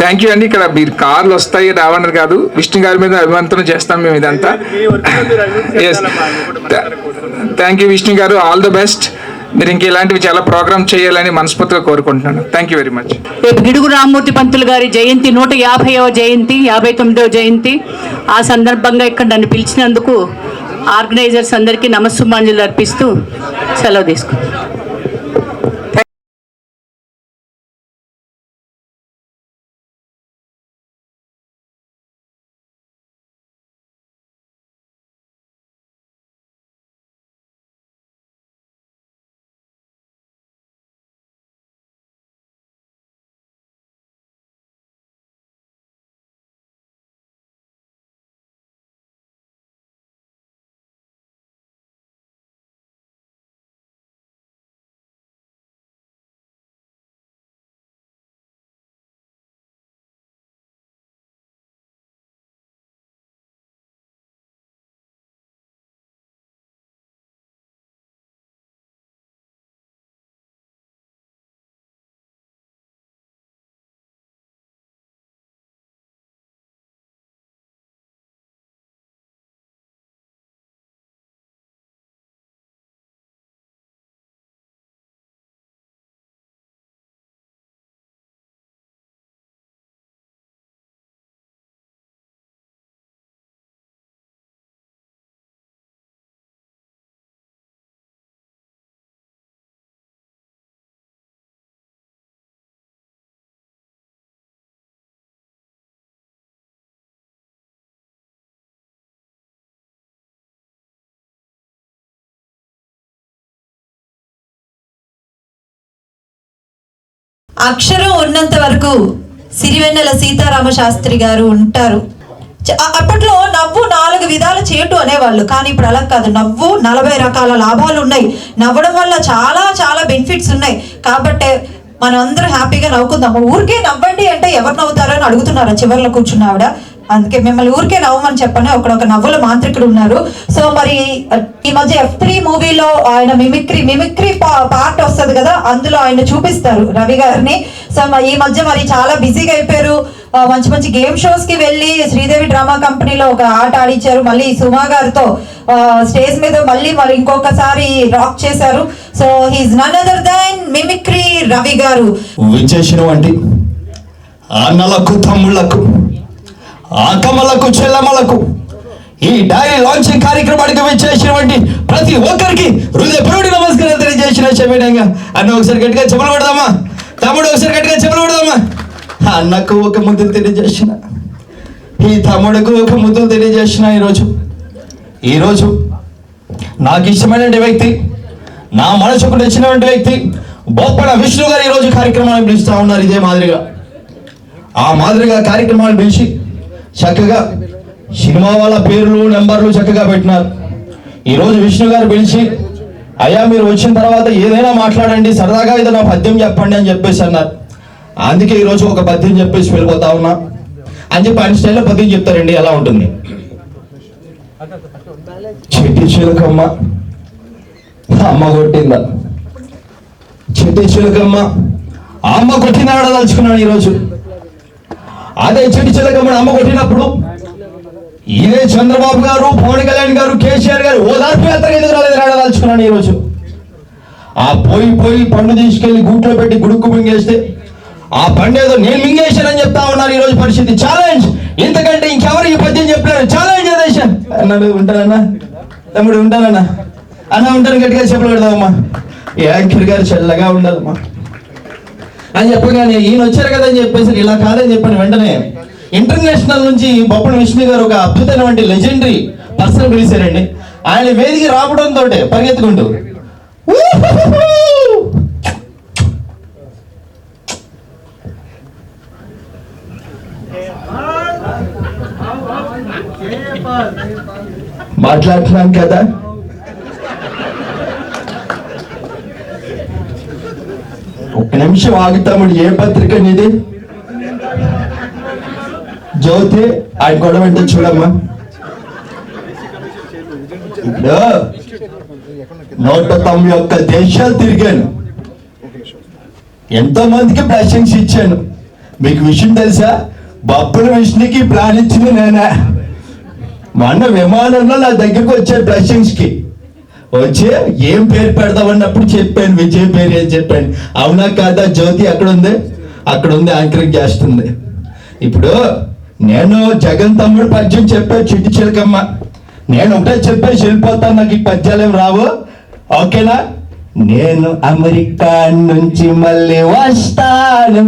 థ్యాంక్ యూ అండి. ఇక్కడ మీరు కార్లు వస్తాయి రావన్నారు కాదు, విష్ణు గారి మీద అభిమానంతో చేస్తాం మేము ఇదంతా. ఎస్, థ్యాంక్ యూ విష్ణు గారు, ఆల్ ద బెస్ట్. మీరు ఇంక ఇలాంటివి చాలా ప్రోగ్రామ్ చేయాలని మనస్ఫూర్తిగా కోరుకుంటున్నాను. Thank you very much. రేపు గిడుగు రామ్మూర్తి పంతులు గారి జయంతి, 150వ జయంతి, 59వ జయంతి. ఆ సందర్భంగా ఇక్కడ నన్ను పిలిచినందుకు ఆర్గనైజర్స్ అందరికీ నమస్సుమాంజలు అర్పిస్తూ సెలవు తీసుకుంటాను. అక్షరం ఉన్నంత వరకు సిరివెన్నెల సీతారామ శాస్త్రి గారు ఉంటారు. అప్పట్లో నవ్వు 4 విధాల చేటు అనేవాళ్ళు, కానీ ఇప్పుడు అలా కాదు. నవ్వు 40 రకాల లాభాలు ఉన్నాయి. నవ్వడం వల్ల చాలా చాలా బెనిఫిట్స్ ఉన్నాయి. కాబట్టి మనం అందరూ హ్యాపీగా నవ్వుకుందాము. ఊరికే నవ్వండి అంటే ఎవరు నవ్వుతారో అని అడుగుతున్నారా చివరిలో కూర్చున్న ఆవిడ? అందుకే మిమ్మల్ని ఊరికే నవ్వమని చెప్పని ఒక నవ్వుల మాంత్రికుడు ఉన్నారు. సో మరి ఈ మధ్య F3 మూవీలో ఆయన మిమిక్రీ పార్ట్ వస్తుంది కదా, అందులో ఆయన చూపిస్తారు రవి గారిని. సో ఈ మధ్య మరి చాలా బిజీగా అయిపోయారు. మంచి మంచి గేమ్ షోస్ కి వెళ్ళి శ్రీదేవి డ్రామా కంపెనీలో ఒక ఆట ఆడించారు. మళ్ళీ సుమా గారితో స్టేజ్ మీద మళ్ళీ మరి ఇంకొకసారి రాక్ చేశారు. So he is none other than mimicry Ravi garu. విచ్చేసినవంటి అన్నలకు, తమ్ముళ్లకు, అక్కమ్మలకు, చెల్లమ్మలకు ఈ డైరీ లాంచింగ్ కార్యక్రమానికి విచ్చేసినటువంటి ప్రతి ఒక్కరికి హృదయపూర్వక నమస్కారం తెలియజేసిన విధంగా అన్న ఒకసారి గట్టిగా చెప్పులు కొడదామా? తమ్ముడు ఒకసారి గట్టిగా చెప్పులు కొడదామా? అన్నకు ఒక ముద్దులు తెలియజేసిన, ఈ తమ్ముడుకు ఒక ముద్దులు తెలియజేసిన. ఈరోజు నాకు ఇష్టమైనటువంటి వ్యక్తి, నా మనసుకు నచ్చినటువంటి వ్యక్తి బొప్పన విష్ణు గారు ఈరోజు కార్యక్రమాన్ని పిలుస్తూ ఉన్నారు. ఇదే మాదిరిగా ఆ మాదిరిగా కార్యక్రమాలు పిలిచి చక్కగా సినిమా వాళ్ళ పేర్లు, నెంబర్లు చక్కగా పెట్టినారు. ఈరోజు విష్ణు గారు పిలిచి, అయ్యా మీరు వచ్చిన తర్వాత ఏదైనా మాట్లాడండి, సరదాగా ఏదైనా పద్యం చెప్పండి అని చెప్పేసి అన్నారు. అందుకే ఈరోజు ఒక పద్యం చెప్పేసి వెళ్ళిపోతా ఉన్నా అని చెప్పి ఆయన స్టైల్లో పద్యం చెప్తారండి. ఎలా ఉంటుంది? చెట్టి చిలుకమ్మ అమ్మ కొట్టిందా, చెట్టి చిలుకమ్మ అమ్మ కొట్టిందా ఆడదలుచుకున్నాను ఈరోజు. అదే చెట్టి చిలకమ్మని అమ్మ కొట్టినప్పుడు ఇదే చంద్రబాబు గారు, పవన్ కళ్యాణ్ గారు, కేసీఆర్ గారు ఓదార్పు యాత్ర ఎందుకు రాలేదు ఆడదలుచుకున్నాను ఈరోజు. ఆ పోయి పండు తీసుకెళ్లి గూట్లో పెట్టి గుడుక్కు మింగేస్తే ఆ పండు ఏదో నేను మింగేశానని చెప్తా ఉన్నారు ఈరోజు పరిస్థితి. ఛాలెంజ్, ఇంతకంటే ఇంకెవరు ఈ పద్యం చెప్పారు? ఛాలెంజ్ చేశాను అన్నాడు. ఉంటానన్నా తమ్ముడు, ఉంటానన్నా అన్న, ఉంటాను, గట్టిగా చెప్పలు పెడదామమ్మా. యాంకర్ గారు చల్లగా ఉండాలమ్మా అని చెప్పగానే ఈయన వచ్చారు కదా అని చెప్పేసి ఇలా కాదని చెప్పాను. వెంటనే ఇంటర్నేషనల్ నుంచి బొప్పన విష్ణు గారు ఒక అద్భుతమైనటువంటి లెజెండరీ పర్సన్ పిలిచారండి. ఆయన వేదిక రావడంతో పరిగెత్తుకుంటూ మాట్లాడుతున్నాం కదా, ఒక్క నిమిషం ఆగుతాముడు. ఏ పత్రిక నీది? జ్యోతి. ఆయన గొడవ అంటే చూడమ్మా. ఇప్పుడు 191 దేశాలు తిరిగాను, ఎంతో మందికి బ్లెస్సింగ్స్ ఇచ్చాను. మీకు విషయం తెలుసా? బొప్పన విష్ణుకి ప్లాన్ ఇచ్చింది నేనే. మొన్న విమానంలో నా దగ్గరకు వచ్చే బ్లెస్సింగ్స్ కి వచ్చి ఏం పేరు పెడదామన్నప్పుడు చెప్పాను, విజయ్ పేరు ఏం చెప్పాను. అవునా కాదా? జ్యోతి అక్కడ ఉంది యాంకరింగ్ చేస్తుంది. ఇప్పుడు నేను జగన్ తమ్ముడు పద్యం చెప్పా, చిట్టి చిలకమ్మ. నేను ఒకటే చెప్పేసి వెళ్ళిపోతాను, నాకు ఈ పద్యాలు ఏం రావు, ఓకేనా? నేను అమెరికా నుంచి మళ్ళీ వస్తాను,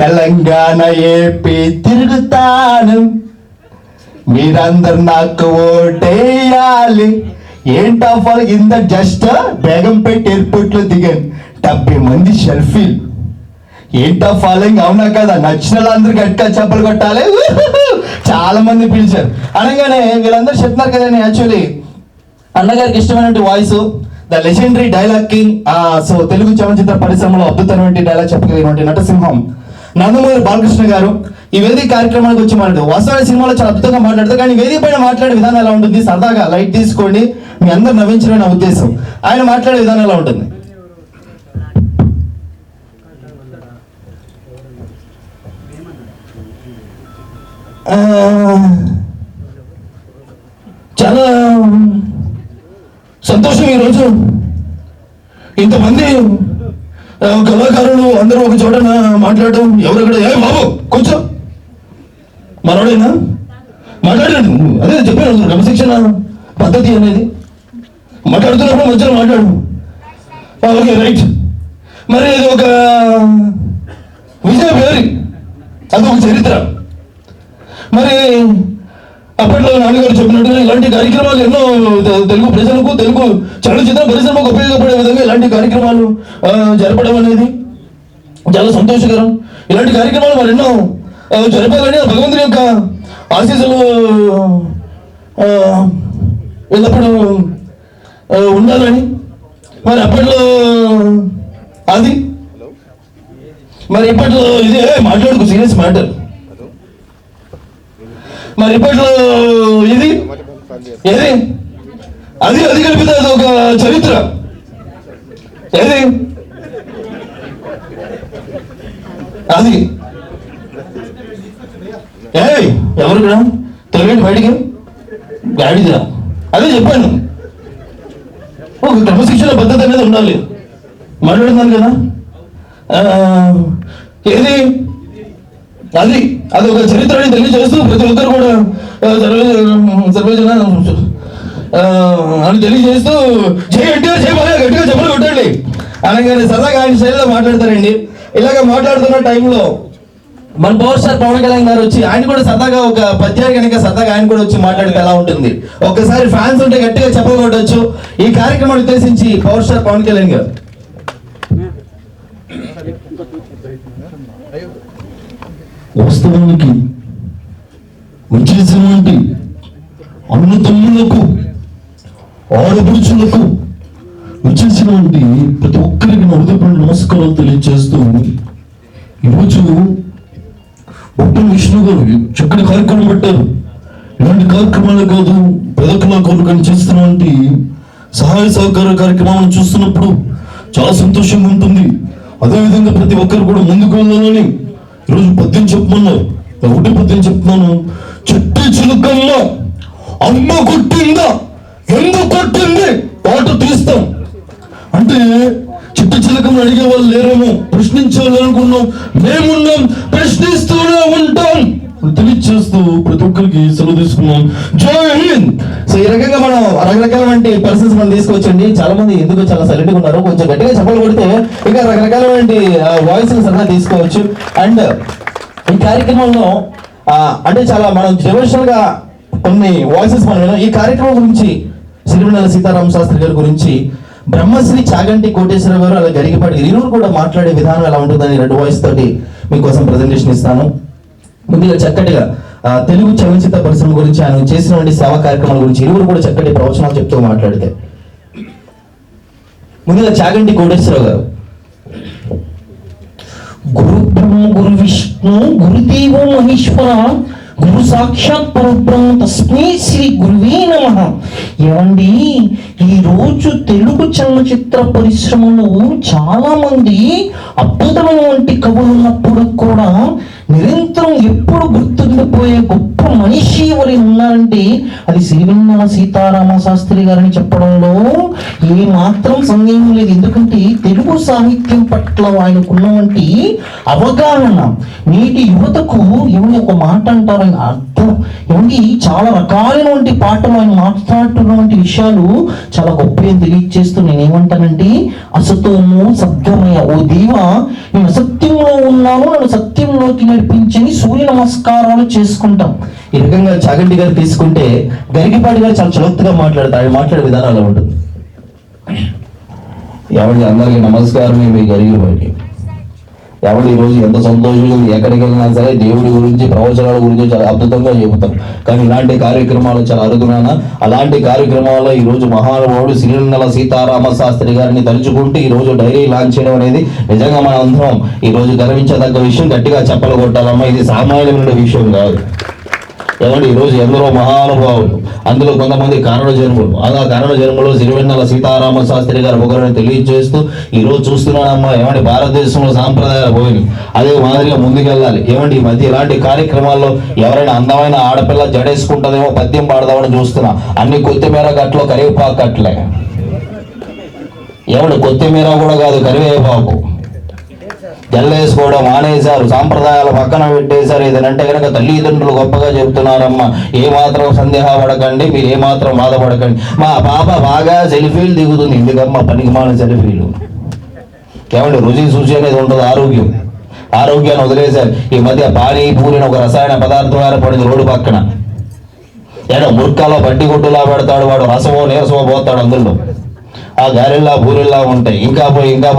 తెలంగాణ ఏపీ తిరుగుతాను, మీరందరు నాకు ఓటేయాలి. ఏంటా ఫాల్ ఇంత జస్ట్ బేగంపేట ఎయిర్పోర్ట్ లో దిగాను, 70 మంది సెల్ఫీలు. ఏంటా ఫాలోయింగ్, అవునా కదా? నచ్చిన వాళ్ళందరూ గట్టిగా చెప్పలు కొట్టాలి. చాలా మంది పిలిచారు. అనగానే వీళ్ళందరూ చెప్తున్నారు కదండి. యాక్చువల్లీ అన్నగారికి ఇష్టమైనటువంటి voice, the legendary dialogue king. So Telugu చలనచిత్ర పరిశ్రమలో అద్భుతమైన డైలాగ్ చెప్పగలిగినటువంటి నటసింహం నందమూరి బాలకృష్ణ గారు ఈ వేదిక కార్యక్రమానికి వచ్చి మాట్లాడు. వాస్తవానికి సినిమాలో చాలా అద్భుతంగా మాట్లాడతారు, కానీ వేదిక పైన మాట్లాడే విధానం ఎలా ఉంటుంది? సరదాగా లైట్ తీసుకోండి, మీ అందరు నవ్వించడం నా ఉద్దేశం. ఆయన మాట్లాడే విధానం ఎలా ఉంటుంది? చాలా సంతోషం ఈరోజు ఇంతమంది కళాకారులు అందరూ ఒక చోట మాట్లాడటం. ఎవరెక్కడ ఏ బాబు కొంచెం మనోడైనా మాట్లాడాడు, అదే చెప్పాను క్రమశిక్షణ పద్ధతి అనేది. మాట్లాడుతున్నప్పుడు మధ్యలో మాట్లాడు, ఓకే రైట్. మరి ఇది ఒక విజయ పేరు, అదొక చరిత్ర. మరి అప్పట్లో నాన్నగారు చెప్పినట్టుగా ఇలాంటి కార్యక్రమాలు ఎన్నో తెలుగు ప్రజలకు, తెలుగు చలనచిత్ర పరిశ్రమకు ఉపయోగపడే విధంగా ఇలాంటి కార్యక్రమాలు జరపడం అనేది చాలా సంతోషకరం. ఇలాంటి కార్యక్రమాలు మరి ఎన్నో జరపాలని భగవంతుని యొక్క ఆశీస్సులు ఎల్లప్పుడూ ఉండాలని. మరి అప్పట్లో అది మరి ఇప్పట్లో ఇదే మాట్లాడుకో సీరియస్ మ్యాటర్. మరి ఇప్పట్లో ఇది ఏది అది అది కలిపితే అది ఒక చరిత్ర. ఏది అది ఎవరు తొలగండి బయటికి గాడిదిరా. అదే చెప్పాను, ఒక క్రమశిక్షణ పద్ధతి అనేది ఉండాలి. మాట్లాడుతున్నాను కదా. ఏది అది అది ఒక చరిత్రని తెలియజేస్తూ ప్రతి ఒక్కరు కూడా సర్వేజన అని తెలియజేస్తూ జై ఎన్టీఆర్ జై బాలయ్య గట్టిగా చెప్పలు కొట్టండి అనగానే సరదాగా ఆయన శైలిలో మాట్లాడతారండి. ఇలాగ మాట్లాడుతున్న టైంలో మన పవర్ స్టార్ పవన్ కళ్యాణ్ గారు వచ్చి ఆయన కూడా సరదాగా ఒక పద్యాలు కనుక సరదాగా ఆయన కూడా వచ్చి మాట్లాడితే ఎలా ఉంటుంది. ఒక్కసారి ఫ్యాన్స్ ఉంటే గట్టిగా చెప్పలు కొట్టచ్చు. ఈ కార్యక్రమాన్ని ఉద్దేశించి పవర్ స్టార్ పవన్ కళ్యాణ్ గారు. వాస్తవానికి వచ్చేసినటువంటి అన్న తమ్ముళ్లకు ఆడపడుచులకు వచ్చేసినటువంటి ప్రతి ఒక్కరికి నా హృదయపూర్వక నమస్కారాలు తెలియజేస్తూ ఈరోజు బొప్పన విష్ణు గారు చక్కని కార్యక్రమం పెట్టారు. ఇలాంటి కార్యక్రమాలే కాదు పేద కళాకారులు చేస్తున్నటువంటి సహాయ సహకార కార్యక్రమాలను చూస్తున్నప్పుడు చాలా సంతోషంగా ఉంటుంది. అదేవిధంగా ప్రతి ఒక్కరు కూడా ముందుకు వెళ్ళాలని ఈరోజు పద్యం చెప్పమన్నారు. ఒకటి పద్యం చెప్తున్నాను. చెట్టు చిలుకమ్మ అమ్మ కొట్టిందా ఎందుకు కొట్టింది పాట తీస్తాం అంటే చిట్టు చిలకమ్మని అడిగే వాళ్ళు లేరేమో, ప్రశ్నించే వాళ్ళు అనుకున్నాం. మేమున్నాం, ప్రశ్నిస్తూనే ఉంటాం తెలియచేస్తూ ప్రతి ఒక్కరికి సెలవు తీసుకున్నాం. జై హింద్. సో ఈ రకంగా మనం రకరకాలైన పర్సన్స్ మనం తీసుకొచ్చండి. చాలా మంది ఎందుకు చాలా సైలెంట్ గా ఉన్నారు, కొంచెం గట్టిగా చెప్పలు కొడితే ఇంకా రకరకాలైన వాయిస్ సరదా తీసుకోవచ్చు. అండ్ ఈ కార్యక్రమంలో అంటే చాలా మనం డివోషనల్ గా కొన్ని వాయిసెస్ మనం విన్నాం. ఈ కార్యక్రమం గురించి సిరివెన్నెల సీతారామ శాస్త్రి గారి గురించి బ్రహ్మశ్రీ చాగంటి కోటేశ్వర గారు అలా గరికపాటి ఇరువురు కూడా మాట్లాడే విధానం ఎలా ఉంటుందని 2 వాయిస్ తోటి మీకోసం ప్రజెంటేషన్ ఇస్తాను. ముందుగా చక్కటిగా తెలుగు చలనచిత్ర పరిశ్రమ గురించి ఆయన చేసినటువంటి సేవా కార్యక్రమాల గురించి ఇరువురు కూడా చక్కటి ప్రవచనాలు చెప్తూ మాట్లాడితే ముందుగా చాగంటి కోటేశ్వరరావు గారు. గురు బ్రహ్మ గురు విష్ణు గురుదేవో మహేశ్వర గురు సాక్షాత్ పరబ్రహ్మ తస్మై శ్రీ గురువే నమః. ఏమండి, ఈరోజు తెలుగు చలనచిత్ర పరిశ్రమలో చాలా మంది అద్భుతమైనటువంటి కవులు ఉన్నప్పుడు కూడా నిరంతరం ఎప్పుడు గుర్తుండిపోయే గొప్ప మనిషి ఎవరు ఉన్నారంటే అది సిరివెన్నెల సీతారామ శాస్త్రి గారని చెప్పడంలో ఏ మాత్రం సందేహం లేదు. ఎందుకంటే తెలుగు సాహిత్యం పట్ల ఆయనకున్నటువంటి అవగాహన నేటి యువతకు ఏమని ఒక మాట అంటారు, ఆయన అర్థం ఏమండి చాలా రకాలైనటువంటి పాటలు ఆయన మాట్లాడుతున్నటువంటి విషయాలు చాలా గొప్పగా తెలియజేస్తూ నేనేమంటానంటే అసతోము సద్గమయ, ఓ దేవా నేను అసత్యంలో ఉన్నాను నన్ను సత్యంలోకి నడిపించని సూర్య నమస్కారాలు చేసుకుంటాం. ఈ రకంగా చాగంటి గారు తీసుకుంటే గరికపాటి గారు చాలా చలోక్తిగా మాట్లాడతారు. ఆయన మాట్లాడే విధానం అలా ఉంటుంది. ఎవరి అందరికీ నమస్కారం. మీ గరికపాటి ఎవరు ఈరోజు ఎంత సంతోషంగా ఎక్కడికి వెళ్ళినా సరే దేవుడి గురించి ప్రవచనాల గురించి చాలా అద్భుతంగా చెబుతారు. కానీ ఇలాంటి కార్యక్రమాలు చాలా అరుదునా. అలాంటి కార్యక్రమాల్లో ఈరోజు మహానుభావుడు సిరివెన్నెల సీతారామ శాస్త్రి గారిని తలుచుకుంటూ ఈరోజు డైరీ లాంచ్ చేయడం అనేది నిజంగా మన అందరం ఈరోజు గర్వించదగ్గ విషయం. గట్టిగా చెప్పలు కొట్టాలమ్మా, ఇది సామాన్యమైన విషయం కాదు. ఏమంటే ఈరోజు ఎందరో మహానుభావులు, అందులో కొంతమంది కారణ జన్ములు. ఆ కారణ జన్మలో సిరివెన్నెల సీతారామ శాస్త్రి గారు ఒకరిని తెలియజేస్తూ ఈరోజు చూస్తున్నానమ్మా ఏమంటే భారతదేశంలో సాంప్రదాయాలు పోయి అదే మాదిరిగా ముందుకెళ్ళాలి. ఏమంటే ఈ మధ్య ఇలాంటి కార్యక్రమాల్లో ఎవరైనా అందమైన ఆడపిల్ల జడేసుకుంటుందేమో పద్యం పాడదామని చూస్తున్నా. అన్ని కొత్తిమీర కట్లో కరివేపాకు కట్లే. ఏమంటే కొత్తిమీర కూడా కాదు, కరివేపాకు జల్లేసుకోవడం మానేశారు, సాంప్రదాయాలు పక్కన పెట్టేశారు. ఏదంటే కనుక తల్లిదండ్రులు గొప్పగా చెబుతున్నారమ్మా, ఏమాత్రం సందేహపడకండి, మీరు ఏమాత్రం బాధపడకండి. మా పాప బాగా సెల్ఫీలు దిగుతుంది, ఎందుకమ్మా పనికి మాన సెల్ఫీలు. ఏమంటే రుచి శుచి అనేది ఉంటుంది, ఆరోగ్యాన్ని వదిలేశారు. ఈ మధ్య పానీపూరిని ఒక రసాయన పదార్థం ఏర్పడింది రోడ్డు పక్కన. ఏదో ముర్కాలో బడ్డి గుడ్డులా పెడతాడు వాడు, రసమో నీరసమో పోతాడు అందులో. ఆ గారెల్లా పూరిల్లా ఉంటాయి, ఇంకా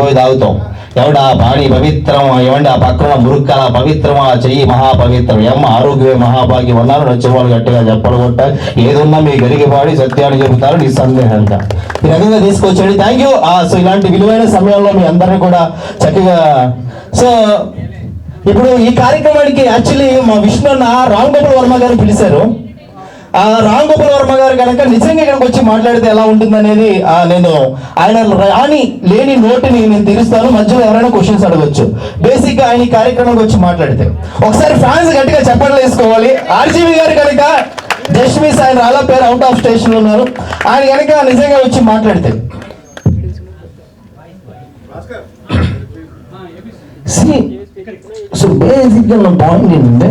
పోయి తాగుతాం. ఎవడా పాడి పవిత్రం, ఏమండి ఆ పక్కన మురుక్కల పవిత్రం, ఆ చెయ్యి మహాపవిత్రం, ఏమ్మ ఆరోగ్యమే మహాభాగ్యం అన్నారు. నచ్చిన వాళ్ళు గట్టిగా చెప్పలు కొట్టారు. ఏదున్నా మీ గడికి పాడి సత్యాన్ని చెబుతారు నిస్సందేహంగా. ఈ రకంగా తీసుకొచ్చాడు. Thank you. సో ఇలాంటి విలువైన సమయంలో మీ అందరినీ కూడా చక్కగా సో ఇప్పుడు ఈ కార్యక్రమానికి యాక్చువల్లీ మా విష్ణు అన్న రామ్ గోపాల్ వర్మ గారు పిలిచారు. ఆ రామ్ గోపాల్ వర్మ గారు కనుక నిజంగా ఇక్కడికి వచ్చి మాట్లాడితే ఎలా ఉంటుంది అనేది నేను ఆయన లేని నోటిని నేను తీరుస్తాను. మధ్యలో ఎవరైనా క్వశ్చన్స్ అడగచ్చు. బేసిక్ గా ఆయన ఈ కార్యక్రమానికి వచ్చి మాట్లాడితే ఒకసారి ఫ్యాన్స్ గట్టిగా చెప్పట్లు వేసుకోవాలి. ఆర్జీవి గారు కనుక జస్ట్ మిస్, ఆయన అలా పేరు అవుట్ ఆఫ్ స్టేషన్ ఉన్నారు. ఆయన కనుక నిజంగా వచ్చి మాట్లాడితే సో బేసిక్ గా నా పాయింట్ ఏంటంటే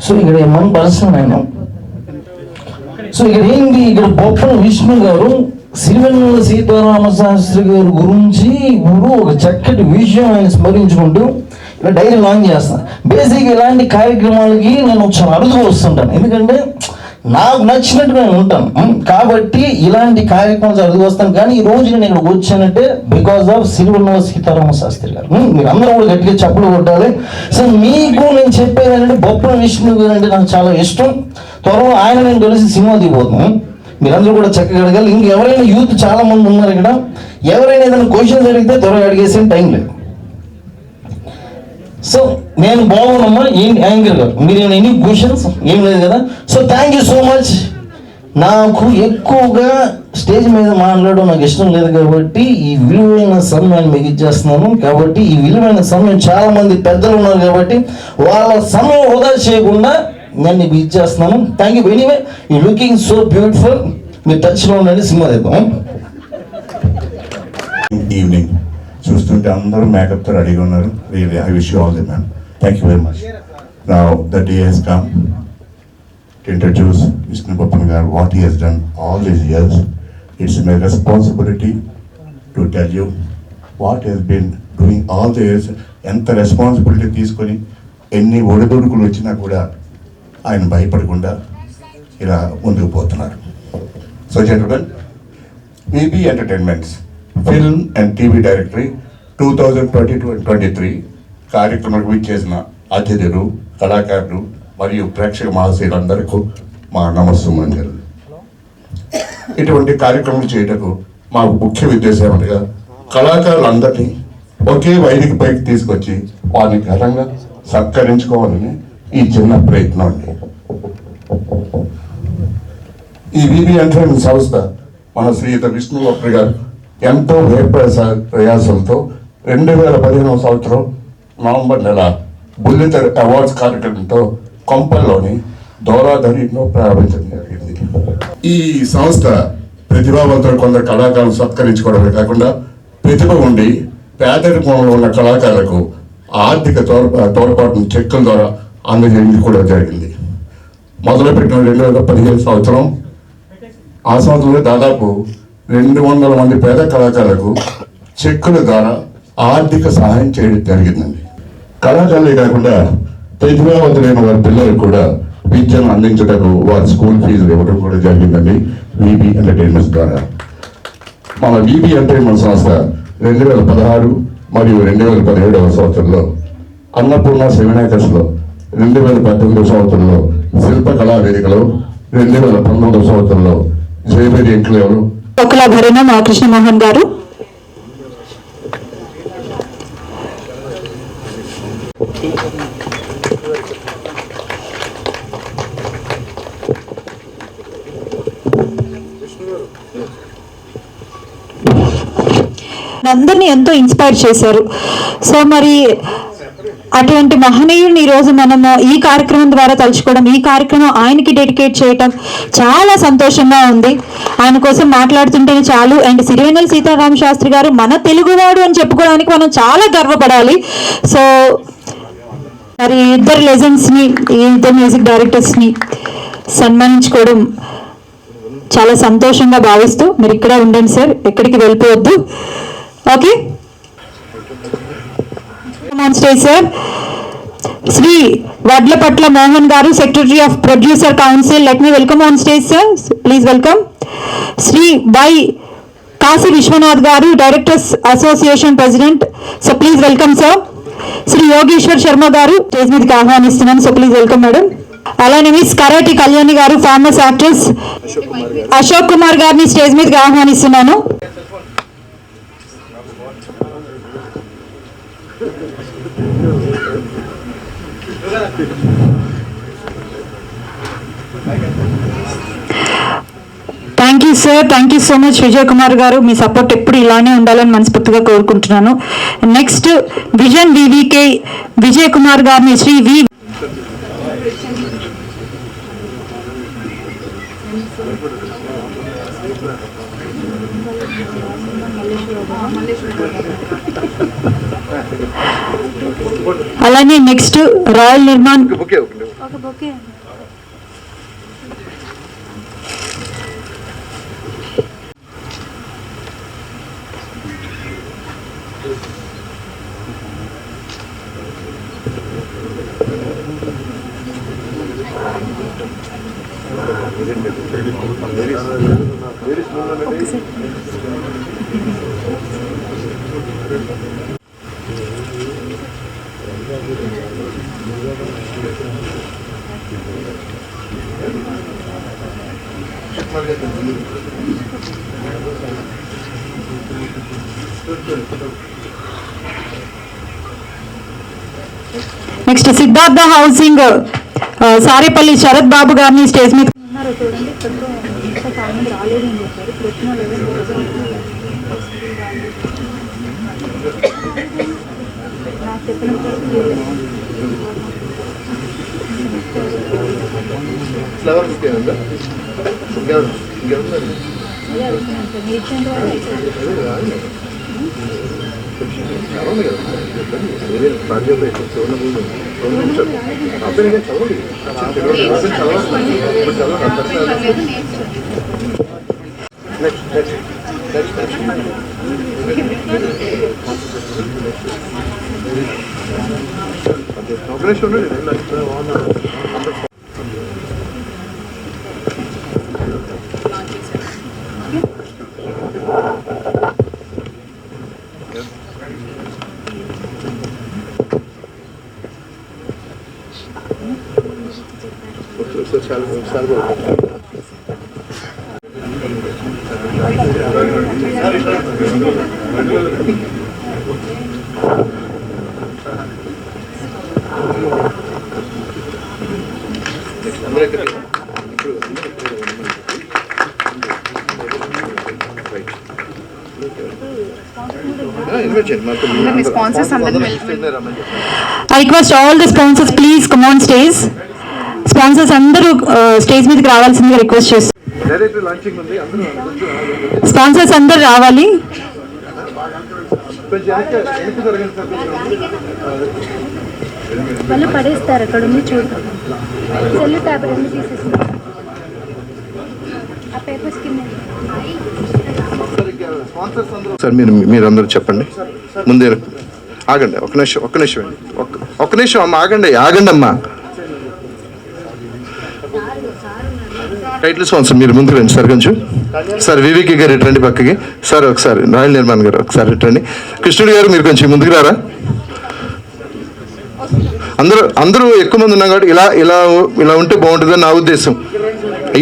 సో ఇక్కడ మన పర్సన్ ఆయన సో ఇక్కడ ఏంటి, ఇక్కడ బొప్పన విష్ణు గారు సిరివెన్నెల సీతారామ శాస్త్రి గారి గురించి ఇప్పుడు ఒక చక్కటి విషయం ఆయన స్మరించుకుంటూ ఇలా డైరీ లాంచ్ చేస్తాను. బేసిక్ ఇలాంటి కార్యక్రమాలకి నేను చాలా అరుదుగా వస్తుంటాను, ఎందుకంటే నాకు నచ్చినట్టు నేను ఉంటాను. కాబట్టి ఇలాంటి కార్యక్రమాలు అరుదుగా వస్తాను. కానీ ఈ రోజు నేను ఇక్కడికి వచ్చానంటే బికాస్ ఆఫ్ సిరివెన్నెల సీతారామ శాస్త్రి గారు. మీరు అందరూ కూడా గట్టిగా చప్పులు కొట్టాలి. సో మీకు నేను చెప్పేది ఏంటంటే బొప్పన విష్ణు గారు అంటే నాకు చాలా ఇష్టం. త్వరలో ఆయన నేను కలిసి సినిమా దిగిపోతున్నాం. మీరందరూ కూడా చక్కగా అడగాలి. ఇంకెవరైనా యూత్ చాలా మంది ఉన్నారు ఇక్కడ. ఎవరైనా ఏదైనా క్వశ్చన్స్ అడిగితే త్వరగా అడిగేసే టైం లేదు. సో నేను బాగున్నామా ఏంటి యాంకర్ గారు, మీరు ఎనీ క్వశ్చన్స్ ఏం లేదు కదా. So thank you so much. నాకు ఎక్కువగా స్టేజ్ మీద మాట్లాడడం నాకు ఇష్టం లేదు కాబట్టి ఈ విలువైన సమయాన్ని మీకు ఇచ్చేస్తున్నాను. కాబట్టి ఈ విలువైన సమయం చాలా మంది పెద్దలు ఉన్నారు కాబట్టి వాళ్ళ సమయం వృధా చేయకుండా నేను మీకు ఇచ్చేస్తున్నాను. Thank you. Anyway you looking so beautiful. మీరు టచ్లో ఉండండి, సినిమా తెద్దాం. ఈవినింగ్ చూస్తుంటే అందరూ మేకప్తో రెడీగా ఉన్నారు. Really I wish you all the ma'am. Thank you very much. Now the day he's come to introduce Vishnu Boppan గారు what he he's done all these years. It's my responsibility to tell you what he's been doing all the years. ఎంత రెస్పాన్సిబిలిటీ తీసుకొని ఎన్ని ఒడిదుడుకులు వచ్చినా కూడా ఆయన భయపడకుండా ఇలా ముందుకు పోతున్నారు. So gentlemen, VB entertainments film and TV directory 2022-23 కార్యక్రమానికి విచ్చేసిన అతిథులు, కళాకారులు మరియు ప్రేక్షక మహాశయులందరికీ మా నమస్సుమంజలు. ఇటువంటి కార్యక్రమాలు చేయటకు మా ముఖ్య ఉద్దేశం ఏమనగా కళాకారులందరినీ ఒకే వైదిక పైకి తీసుకొచ్చి వారిని ఘనంగా సత్కరించుకోవాలని ఈ చిన్న ప్రయత్నం అండి. ఈ వీబీ ఎంటర్టైన్మెంట్ సంస్థ మన శ్రీయుత విష్ణు బొప్పన్ గారు ఎంతో ప్రయాసంతో 2015 సంవత్సరం నవంబర్ నెల బుల్లితెర అవార్డ్స్ కార్యక్రమంతో కొంపల్లోని దౌరాధరిలో ప్రారంభించడం జరిగింది. ఈ సంస్థ ప్రతిభావంతులు కొందరు కళాకారులను సత్కరించుకోవడమే కాకుండా ప్రతిభ ఉండి పేదరికంలో ఉన్న కళాకారులకు ఆర్థిక తోడ్పాటును చెక్కుల ద్వారా అందజేయడం కూడా జరిగింది. మొదలుపెట్టిన 2015 సంవత్సరం, ఆ సంవత్సరంలో దాదాపు 200 మంది పేద కళాకారులకు చెక్కుల ద్వారా ఆర్థిక సహాయం చేయడం జరిగిందండి. కళాకారులే కాకుండా ప్రతిభావంతులైన వారి పిల్లలకు కూడా విద్యను అందించడానికి వారి స్కూల్ ఫీజులు ఇవ్వడం కూడా జరిగిందండి వీబీ ఎంటర్టైన్మెంట్స్ ద్వారా. మన వీబీ ఎంటర్టైన్మెంట్ సంస్థ 2016 మరియు 2017 సంవత్సరంలో అన్నపూర్ణ సెమినాకర్స్లో, 2018 సంవత్సరంలో శిల్పకళా వేదికలో, 2019 సంవత్సరంలో జయపేట ఎంక్లేవ్లో ఒకలా భరణ మా కృష్ణమోహన్ గారు. అందరినీ ఎంతో ఇన్స్పైర్ చేశారు. సో మరి అటువంటి మహనీయుడిని ఈరోజు మనము ఈ కార్యక్రమం ద్వారా తలుచుకోవడం, ఈ కార్యక్రమం ఆయనకి డెడికేట్ చేయటం చాలా సంతోషంగా ఉంది. ఆయన కోసం మాట్లాడుతుంటేనే చాలు. అండ్ సిరివెన్నెల సీతారామ శాస్త్రి గారు మన తెలుగువాడు అని చెప్పుకోవడానికి మనం చాలా గర్వపడాలి. సో మరి ఇద్దరు లెజెండ్స్ని, ఈ ఇద్దరు మ్యూజిక్ డైరెక్టర్స్ని సన్మానించుకోవడం చాలా సంతోషంగా భావిస్తూ మీరు ఇక్కడ ఉండండి సార్, ఎక్కడికి వెళ్ళిపోవద్దు. Okay, on stage sir, Sri Vadlapatla Mohan Garu, Secretary of Producer Council. Let me welcome on stage sir. Please welcome Sri Y Kashi Viswanath గారు, directors association president. So please welcome sir. Shri Yogeshwar Sharma గారు స్టేజ్ మీదకి ఆహ్వానిస్తున్నాను. So please welcome madam. అలానే మిస్ కరాటి కళ్యాణి గారు, ఫేమస్ యాక్ట్రెస్. అశోక్ కుమార్ గారిని స్టేజ్ మీదకి ఆహ్వానిస్తున్నాను. Thank you sir, thank you so much Vijay Kumar గారు. మీ సపోర్ట్ ఎప్పుడు ఇలానే ఉండాలని మనస్ఫూర్తిగా కోరుకుంటున్నాను. Next vision VVK Vijay Kumar గారిని శ్రీ వి అలానే next royal Nirman next Siddhartha housing Sarepalli Sarath బాబు గారిని స్టేజ్ మీద I request all the sponsors please come on stage. Sponsors అందరూ స్టేజ్ మీదకి రావాల్సిందిగా రిక్వెస్ట్ చేస్తాం. స్పాన్సర్స్ అందరూ రావాలి. వాళ్ళు పడేస్తారు అక్కడ ఉంది చూడు. సెల్ పేపర్ అన్ని తీసేస్తారు. ఆ పేపర్స్ కింద సార్ మీరందరూ చెప్పండి. ముందే ఆగండి, ఒక్క నిమిషం అండి, ఒక్క నిమిషం అమ్మ, ఆగండి అమ్మా. టైటిల్ స్పాన్సర్ మీరు ముందుకు రండి సార్, కొంచెం సార్ వివికి గారు రండి పక్కకి. సార్ ఒకసారి రాయల్ నిర్మాణ్ గారు ఒకసారి రండి. కృష్ణుడు గారు మీరు కొంచెం ముందుకు రారా. అందరూ ఎక్కువ మంది ఉన్నాం కాబట్టి ఇలా ఉంటే బాగుంటుందని నా ఉద్దేశం.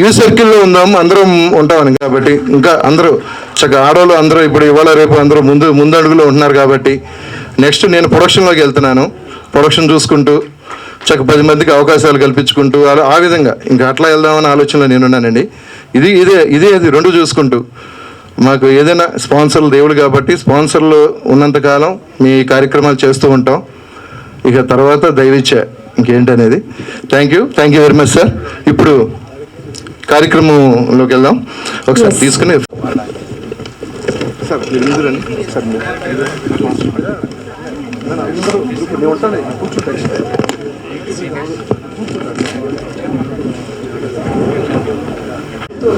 యూ సర్కిల్లో ఉందాం, అందరం ఉంటామని. కాబట్టి ఇంకా అందరూ చక్కగా ఆడవాళ్ళు అందరూ ఇప్పుడు ఇవాళ రేపు అందరూ ముందడుగులో ఉంటున్నారు. కాబట్టి నెక్స్ట్ నేను ప్రొడక్షన్లోకి వెళ్తున్నాను. ప్రొడక్షన్ చూసుకుంటూ చక్క 10 మందికి అవకాశాలు కల్పించుకుంటూ ఆ విధంగా ఇంకా అట్లా వెళ్దామని ఆలోచనలో నేనున్నానండి. ఇదే రెండు చూసుకుంటూ మాకు ఏదైనా స్పాన్సర్లు దేవుడు కాబట్టి స్పాన్సర్లు ఉన్నంతకాలం మీ కార్యక్రమాలు చేస్తూ ఉంటాం. ఇక తర్వాత దైవిచ్చ ఇంకేంటనేది. Thank you very much sir. ఇప్పుడు కార్యక్రమంలోకి వెళ్దాం. ఒకసారి తీసుకుని సార్ మీరు ఎదురండి సార్.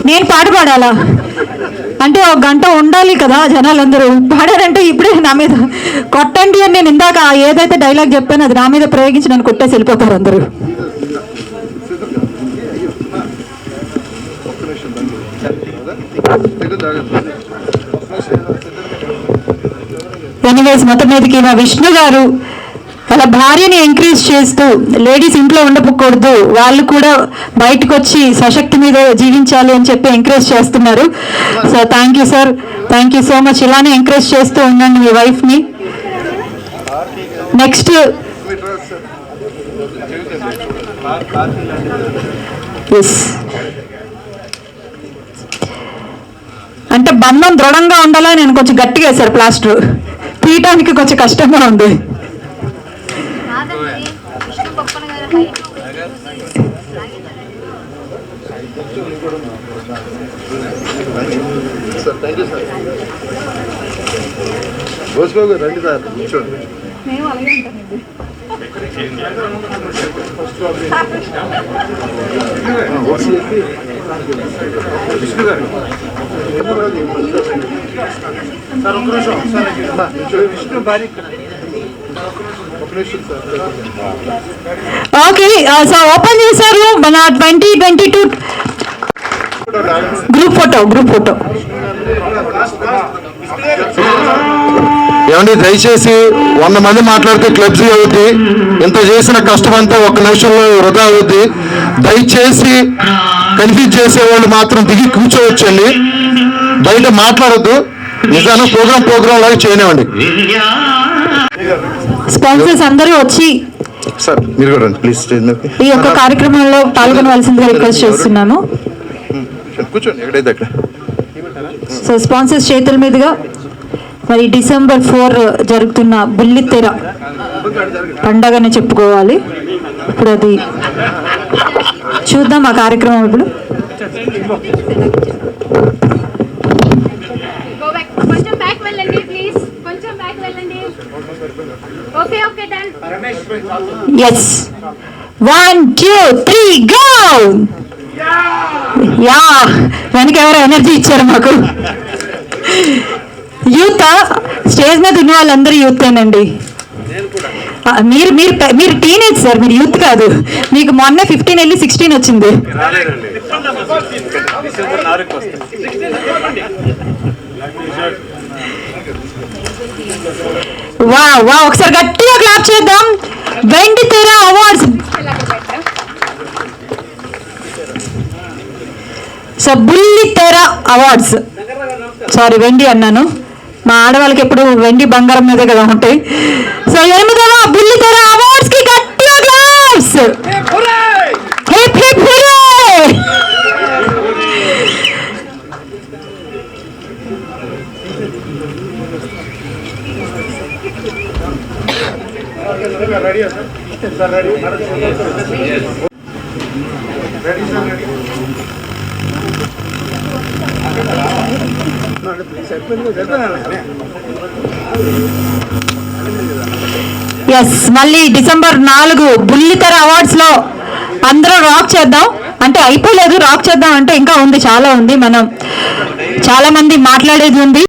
నేను పాట పాడాలా అంటే 1 గంట ఉండాలి కదా జనాలందరూ. పాడారంటే ఇప్పుడే నా మీద కొట్టండి అని నేను ఇందాక ఏదైతే డైలాగ్ చెప్పానో అది నా మీద ప్రయోగించి నన్ను కొట్టేసి వెళ్ళిపోతారు అందరూ. మొత్తం మీదకి మా విష్ణు గారు వాళ్ళ భార్యని ఎంకరేజ్ చేస్తూ లేడీస్ ఇంట్లో ఉండకూడదు, వాళ్ళు కూడా బయటకు వచ్చి సశక్తి మీద జీవించాలి అని చెప్పి ఎంకరేజ్ చేస్తున్నారు. So thank you sir, thank you so much. ఇలానే ఎంకరేజ్ చేస్తూ ఉండండి మీ వైఫ్ని. నెక్స్ట్ అంటే బంధం దృఢంగా ఉండాలా, నేను కొంచెం గట్టిగా వేశారు ప్లాస్టర్, తీయటానికి కొంచెం కష్టంగా ఉంది. ఓకే, సో ఓపెన్ చేశారు మన 2022 గ్రూప్ ఫోటో. ఏమండి, దయచేసి 100 మంది మాట్లాడితే క్లబ్స్ అవుద్ది. ఇంత చేసిన కష్టం అంతా 1 నిమిషంలో వృధా అవుద్ది. దయచేసి కన్ఫ్యూజ్ చేసేవాళ్ళు మాత్రం దిగి కూర్చోవచ్చండి, బయట మాట్లాడద్దు. నిజాను ప్రోగ్రామ్ లాగా చేయనివ్వండి. స్పాన్సర్స్ అందరూ వచ్చి సార్ మీరు కూడా రండి ప్లీజ్. ఈ యొక్క కార్యక్రమంలో పాల్గొనవలసిందిగా రిక్వెస్ట్ చేస్తున్నాను. కూర్చోండి ఎక్కడైతే అక్కడ. సో స్పాన్సర్స్ చేతుల మీదుగా మరి December 4 జరుగుతున్న బుల్లితెర పండగని చెప్పుకోవాలి. ఇప్పుడు అది చూద్దాం ఆ కార్యక్రమం. ఇప్పుడు కొంచెం బ్యాక్ వెళ్ళండి ప్లీజ్, కొంచెం బ్యాక్ వెళ్ళండి. Okay okay done. Yes 1 2 3 go. Yeah, వెనక ఎవరు ఎనర్జీ ఇచ్చారు మాకు. యూత్ స్టేజ్ మీద ఉన్న వాళ్ళందరూ యూతేనండి. మీరు టీనేజ్ సార్, మీరు యూత్ కాదు. మీకు మొన్న 15 వెళ్ళి 16 వచ్చింది. వా ఒకసారి గట్టిగా క్లాప్ చేద్దాం. వెండితెర అవార్డ్స్. సో బుల్లితెర అవార్డ్స్, సారీ వెండి అన్నాను, మా ఆడవాళ్ళకి ఎప్పుడు వెండి బంగారం మీదే కదా ఉంటాయి. సో 8వ బుల్లితెర అవార్డ్స్ కి గట్టిగా claps. Hip hip hurray. Yes, మళ్ళీ December 4 బుల్లితెర అవార్డ్స్ లో అందరూ రాక్ చేద్దాం. అంటే అయిపోలేదు, రాక్ చేద్దాం అంటే ఇంకా ఉంది, చాలా ఉంది. మనం చాలా మంది మాట్లాడేది ఉంది.